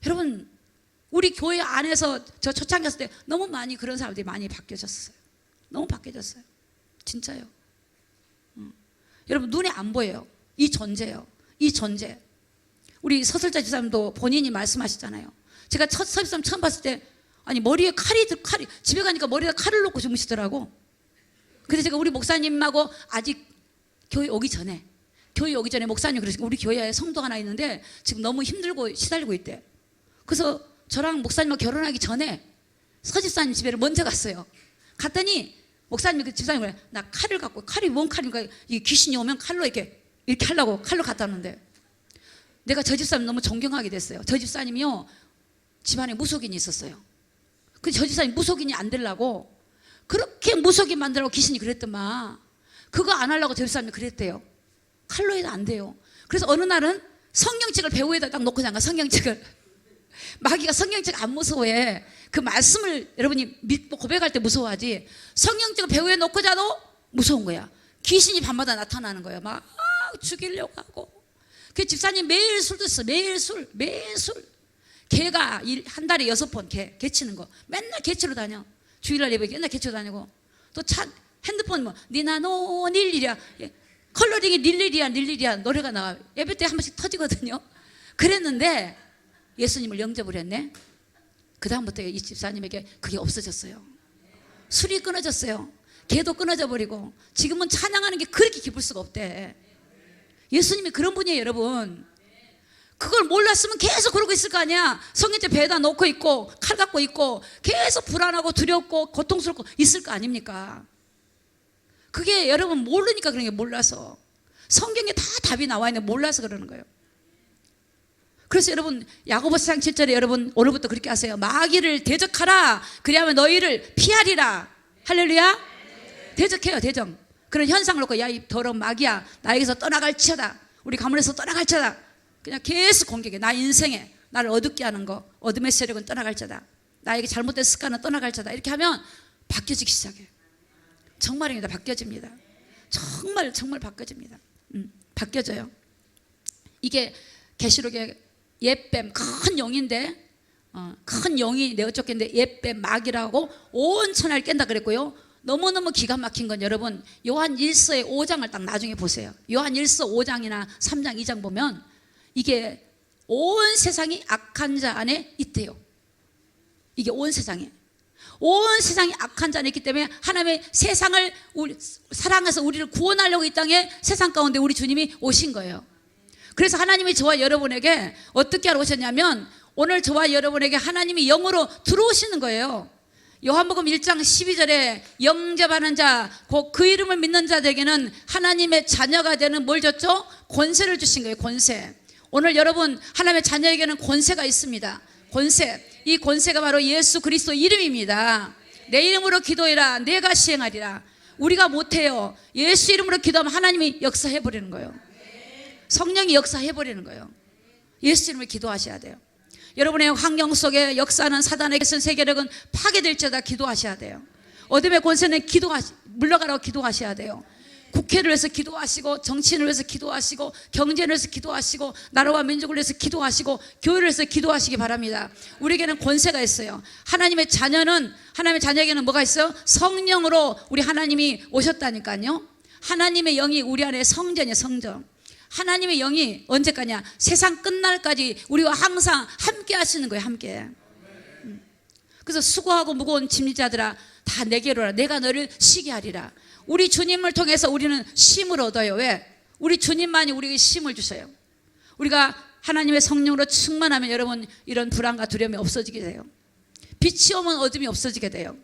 여러분 우리 교회 안에서 저 초창기 했을 때 너무 많이 그런 사람들이 많이 바뀌어졌어요. 너무 바뀌어졌어요. 진짜요. 여러분 눈에 안 보여요. 이 존재. 우리 서슬자 집사님도 본인이 말씀하시잖아요. 제가 첫 서집사님 처음 봤을 때 머리에 칼이 집에 가니까 머리에 칼을 놓고 주무시더라고. 근데 제가 우리 목사님하고 아직 교회 오기 전에 목사님 그러시고 우리 교회에 성도 하나 있는데 지금 너무 힘들고 시달리고 있대. 그래서 저랑 목사님하고 결혼하기 전에 서집사님 집에를 먼저 갔어요. 갔더니 목사님이 그 집사님이 그래, 나 칼을 갖고, 칼이 뭔 칼인가, 이 귀신이 오면 칼로 이렇게 하려고 칼로 갖다 놨는데 내가 저 집사님 너무 존경하게 됐어요. 저 집사님이요 집안에 무속인이 있었어요. 근데 저 집사님 무속인이 안 되려고 그렇게 무속인 만들라고 귀신이 그랬더만 그거 안 하려고 저 집사님이 그랬대요. 칼로 해도 안 돼요. 그래서 어느 날은 성경책을 배후에다 딱 놓고 잠가. 성경책을 마귀가 성경책 안 무서워해. 그 말씀을 여러분이 믿고 고백할 때 무서워하지. 성경책을 배후에 놓고 자도 무서운 거야. 귀신이 밤마다 나타나는 거야. 막 죽이려고 하고. 그 집사님 매일 술 드셨어. 매일 술. 개가 한 달에 6번 개 치는 거 맨날 개 치러 다녀. 주일날 예배 맨날 개 치러 다니고 또 핸드폰 니나노 닐리리아 컬러링이 닐리리아 노래가 나와. 예배 때 한 번씩 터지거든요. 그랬는데 예수님을 영접을 했네. 그 다음부터 이 집사님에게 그게 없어졌어요. 술이 끊어졌어요. 개도 끊어져 버리고 지금은 찬양하는 게 그렇게 기쁠 수가 없대. 예수님이 그런 분이에요. 여러분 그걸 몰랐으면 계속 그러고 있을 거 아니야. 성경책 배에다 놓고 있고 칼 갖고 있고 계속 불안하고 두렵고 고통스럽고 있을 거 아닙니까? 그게 여러분 모르니까 그런 게 몰라서. 성경에 다 답이 나와 있는데 몰라서 그러는 거예요. 그래서 여러분 야고보서 4장 7절에 여러분 오늘부터 그렇게 하세요. 마귀를 대적하라. 그리하면 너희를 피하리라. 할렐루야. 대적해요. 대적. 그런 현상을 놓고 야 이 더러운 마귀야 나에게서 떠나갈지어다. 우리 가문에서 떠나갈지어다. 그냥 계속 공격해. 나 인생에 나를 어둡게 하는 거, 어둠의 세력은 떠나갈자다. 나에게 잘못된 습관은 떠나갈자다. 이렇게 하면 바뀌어지기 시작해요. 정말입니다. 바뀌어집니다. 정말 바뀌어집니다. 바뀌어져요. 이게 계시록의 옛뱀, 큰 용인데, 큰 용이 내 어쩌겠는데 옛뱀 마귀라고 온 천하를 깬다 그랬고요. 너무너무 기가 막힌 건 여러분, 요한 1서의 5장을 딱 나중에 보세요. 요한 1서 5장이나 3장 2장 보면 이게 온 세상이 악한 자 안에 있대요. 이게 온 세상이 악한 자 안에 있기 때문에 하나님의 세상을 사랑해서 우리를 구원하려고 이 땅에 세상 가운데 우리 주님이 오신 거예요. 그래서 하나님이 저와 여러분에게 어떻게 하러 오셨냐면, 오늘 저와 여러분에게 하나님이 영으로 들어오시는 거예요. 요한복음 1장 12절에 영접하는 자, 곧 그 이름을 믿는 자들에게는 하나님의 자녀가 되는 뭘 줬죠? 권세를 주신 거예요. 권세. 오늘 여러분, 하나님의 자녀에게는 권세가 있습니다. 권세. 이 권세가 바로 예수 그리스도 이름입니다. 내 이름으로 기도해라, 내가 시행하리라. 우리가 못해요. 예수 이름으로 기도하면 하나님이 역사해버리는 거예요. 성령이 역사해버리는 거예요. 예수 이름으로 기도하셔야 돼요. 여러분의 환경 속에 역사하는 사단에게 쓴 세계력은 파괴될지어다 기도하셔야 돼요. 어둠의 권세는 물러가라고 기도하셔야 돼요. 국회를 위해서 기도하시고, 정치인을 위해서 기도하시고, 경제를 위해서 기도하시고, 나라와 민족을 위해서 기도하시고, 교회를 위해서 기도하시기 바랍니다. 우리에게는 권세가 있어요. 하나님의 자녀에게는 뭐가 있어요? 성령으로 우리 하나님이 오셨다니까요. 하나님의 영이 우리 안에 성전이에요. 성전. 하나님의 영이 언제까지냐? 세상 끝날까지 우리와 항상 함께 하시는 거예요. 함께. 그래서 수고하고 무거운 짐자들아 다 내게로 오라. 내가 너를 쉬게 하리라. 우리 주님을 통해서 우리는 쉼을 얻어요. 왜? 우리 주님만이 우리에게 쉼을 주셔요. 우리가 하나님의 성령으로 충만하면 여러분, 이런 불안과 두려움이 없어지게 돼요. 빛이 오면 어둠이 없어지게 돼요.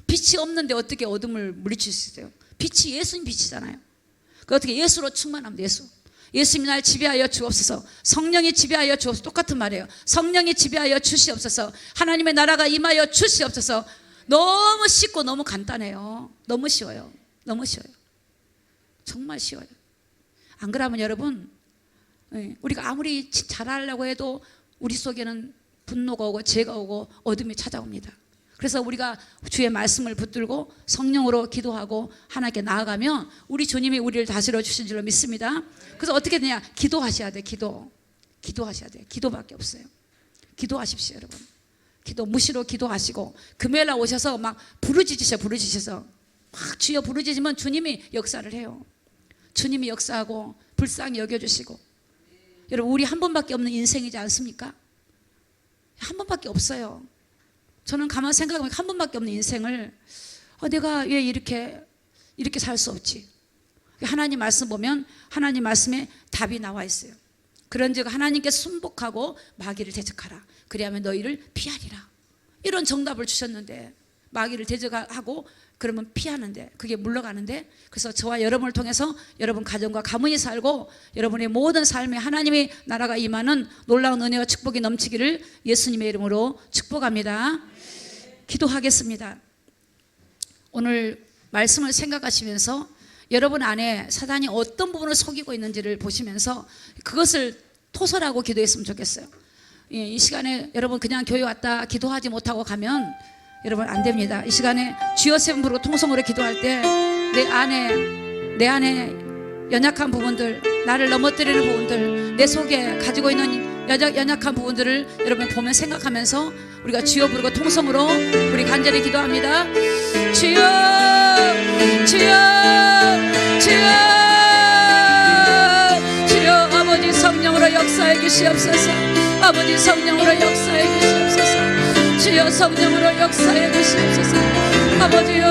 빛이 없는데 어떻게 어둠을 물리칠 수 있어요? 빛이 예수님 빛이잖아요. 그 어떻게 예수로 충만하면 예수. 예수님이 날 지배하여 주옵소서. 성령이 지배하여 주옵소서. 똑같은 말이에요. 성령이 지배하여 주시옵소서. 하나님의 나라가 임하여 주시옵소서. 너무 쉽고 너무 간단해요. 너무 쉬워요. 너무 쉬워요. 정말 쉬워요. 안 그러면 여러분, 우리가 아무리 잘하려고 해도 우리 속에는 분노가 오고 죄가 오고 어둠이 찾아옵니다. 그래서 우리가 주의 말씀을 붙들고 성령으로 기도하고 하나님께 나아가면 우리 주님이 우리를 다스려 주신 줄로 믿습니다. 그래서 어떻게 되냐? 기도하셔야 돼요. 기도하셔야 돼요. 기도밖에 없어요. 기도하십시오, 여러분. 무시로 기도하시고, 금요일날 오셔서 막 부르짖으셔서 막 주여 부르짖으면 주님이 역사를 해요. 주님이 역사하고 불쌍히 여겨주시고. 여러분, 우리 한 번밖에 없는 인생이지 않습니까? 한 번밖에 없어요. 저는 가만히 생각하면 한 번밖에 없는 인생을 내가 왜 이렇게 살 수 없지? 하나님 말씀 보면 하나님 말씀에 답이 나와 있어요. 그런즉 하나님께 순복하고 마귀를 대적하라. 그리하면 너희를 피하리라. 이런 정답을 주셨는데, 마귀를 대적하고 그러면 피하는데, 그게 물러가는데, 그래서 저와 여러분을 통해서 여러분 가정과 가문이 살고 여러분의 모든 삶에 하나님의 나라가 임하는 놀라운 은혜와 축복이 넘치기를 예수님의 이름으로 축복합니다. 기도하겠습니다. 오늘 말씀을 생각하시면서 여러분 안에 사단이 어떤 부분을 속이고 있는지를 보시면서 그것을 토설하고 기도했으면 좋겠어요. 이 시간에 여러분 그냥 교회 왔다 기도하지 못하고 가면 여러분 안 됩니다. 이 시간에 주여 세 번 부르고 통성으로 기도할 때 내 안에 연약한 부분들, 나를 넘어뜨리는 부분들, 내 속에 가지고 있는 연약한 부분들을 여러분 보면 생각하면서 우리가 주여 부르고 통성으로 우리 간절히 기도합니다. 주여, 주여, 주여, 주여. 아버지 성령으로 역사해 주시옵소서. 아버지 성령으로 역사해 주시옵소서. 주여 성령으로 역사해 주시옵소서. 아버지여,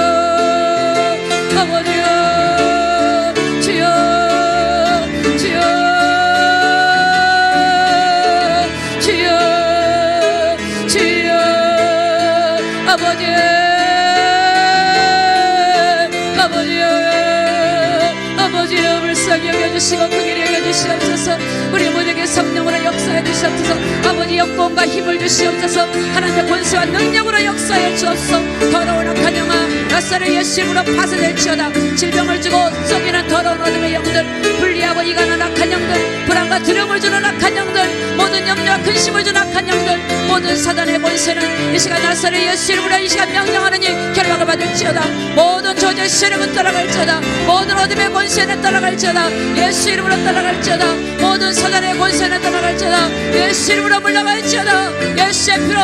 아버지여, 주여, 주여, 주여, 주여. 아버지, 아버지여, 아버지여, 불쌍히 여겨주시고 긍휼히 여겨주시옵소서. 우리 모두에게 아버지 성령으로 역사해 주시옵소서. 아버지 영광과 힘을 주시옵소서. 하나님의 권세와 능력으로 역사해 주옵소서. 더러운 악한 영아 나사렛 예수 이름으로 파쇄될지어다. 질병을 주고 썩이는 더러운 어둠의 영들, 불리하고 이간한 악한 영들, 불안과 두려움을 주는 악한 영들, 모든 염려와 근심을 주는 악한 영들, 모든 사단의 권세는 이 시간 나사렛 예수 이름으로 이 시간 명령하느니 결박을 받을지어다. 모든 저주의 세력은 따라갈지어다. 모든 어둠의 권세는 따라갈지어다. 예수 이름으로 따라갈지어다. 모든 사단의 권세는 따라갈지어다. 예수 이름으로 물러갈지어다. 예수의 피로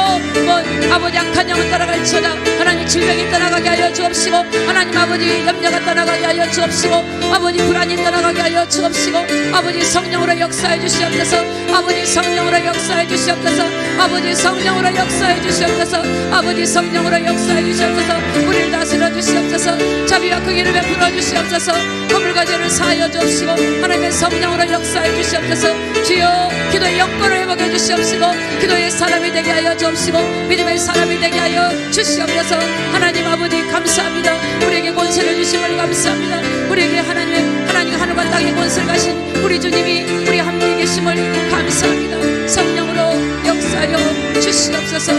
아버지 악한 영은 따라갈지어다. 하나님 질병이 떠나가게 하여 주옵시고, 하나님 아버지 염려가 떠나가게 하여 주옵시고, 아버지 불안이 떠나가게 하여 주옵시고, 아버지 성령으로 역사해 주시옵소서. 아버지 성령으로 역사해 주시옵소서. 아버지 성령으로 역사해 주시옵소서. 아버지 성령으로 역사해 주시옵소서. 우리를 다스려 주시옵소서. 자비와 긍휼을 베풀어 주시옵소서. 허물과 죄를 사하여 주옵시고, 하나님의 성령으로 역사해 주시옵소서. 주여 기도의 영권을 회복해 주시옵시고, 기도의 사람이 되게 하여 주옵시고, 믿음의 사람이 되게 하여 주시옵소서. 하나님 아버지 감사합니다. 우리에게 권세를 주심을 감사합니다. 우리에게 하나님 하늘과 땅의 권세를 가신 우리 주님이 우리 함께 계심을 감사합니다. 성령으로 역사하여 주시옵소서.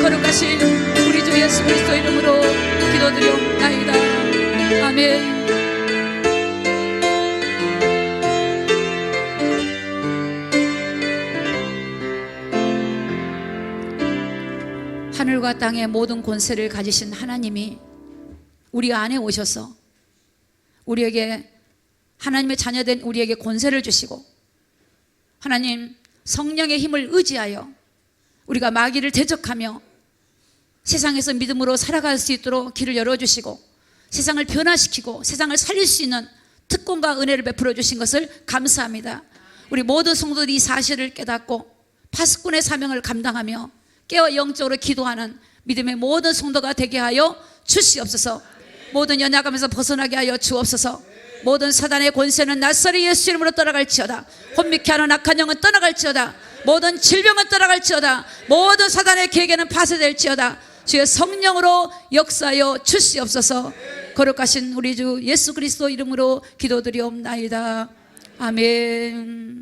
거룩하신 우리 주 예수 그리스도 이름으로 기도드리옵나이다. 아멘. 하늘과 땅의 모든 권세를 가지신 하나님이 우리 안에 오셔서 우리에게, 하나님의 자녀된 우리에게 권세를 주시고, 하나님 성령의 힘을 의지하여 우리가 마귀를 대적하며 세상에서 믿음으로 살아갈 수 있도록 길을 열어주시고, 세상을 변화시키고 세상을 살릴 수 있는 특권과 은혜를 베풀어 주신 것을 감사합니다. 우리 모든 성도들이 이 사실을 깨닫고 파수꾼의 사명을 감당하며 깨어 영적으로 기도하는 믿음의 모든 성도가 되게 하여 주시옵소서. 모든 연약함에서 벗어나게 하여 주옵소서. 모든 사단의 권세는 나사렛 예수 이름으로 떠나갈지어다. 혼미케 하는 악한 영은 떠나갈지어다. 모든 질병은 떠나갈지어다. 모든 사단의 계획에는 파쇄될지어다. 주의 성령으로 역사하여 주시옵소서. 거룩하신 우리 주 예수 그리스도 이름으로 기도드리옵나이다. 아멘.